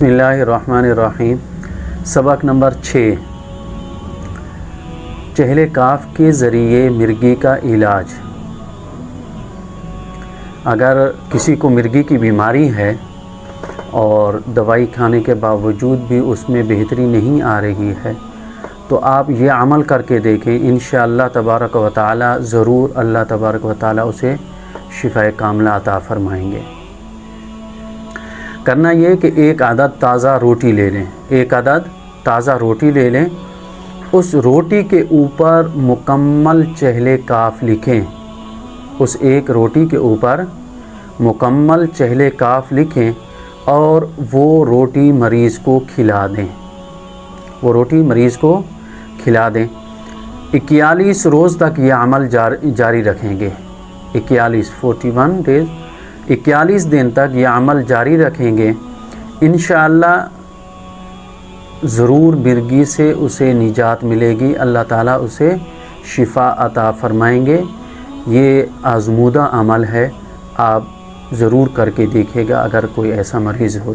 बिस्मिल्लाहिर्रहमानिर्रहीम। सबक नंबर 6, चहले काफ के ज़रिए मिर्गी का इलाज। अगर किसी को मिर्गी की बीमारी है और दवाई खाने के बावजूद भी उसमें बेहतरी नहीं आ रही है तो आप ये अमल करके देखें, इंशाअल्लाह तबारक व तआला ज़रूर अल्लाह तबारक व तआला उसे शिफ़ाए कामिला अता फ़रमाएंगे। करना ये कि एक अदद ताज़ा रोटी ले लें, एक अदद ताज़ा रोटी ले लें, उस रोटी के ऊपर मुकम्मल चहले काफ लिखें, उस एक रोटी के ऊपर मुकम्मल चहले काफ लिखें और वो रोटी मरीज़ को खिला दें, वो रोटी मरीज़ को खिला दें। 41 रोज़ तक ये अमल जारी रखेंगे। 41 डेज़, 41 दिन तक ये अमल जारी रखेंगे। इंशाअल्लाह ज़रूर मिर्गी से उसे निजात मिलेगी, अल्लाह ताला उसे शिफ़ा अता फ़रमाएंगे। ये आज़मूदा अमल है, आप ज़रूर करके देखिएगा अगर कोई ऐसा मरीज़ हो।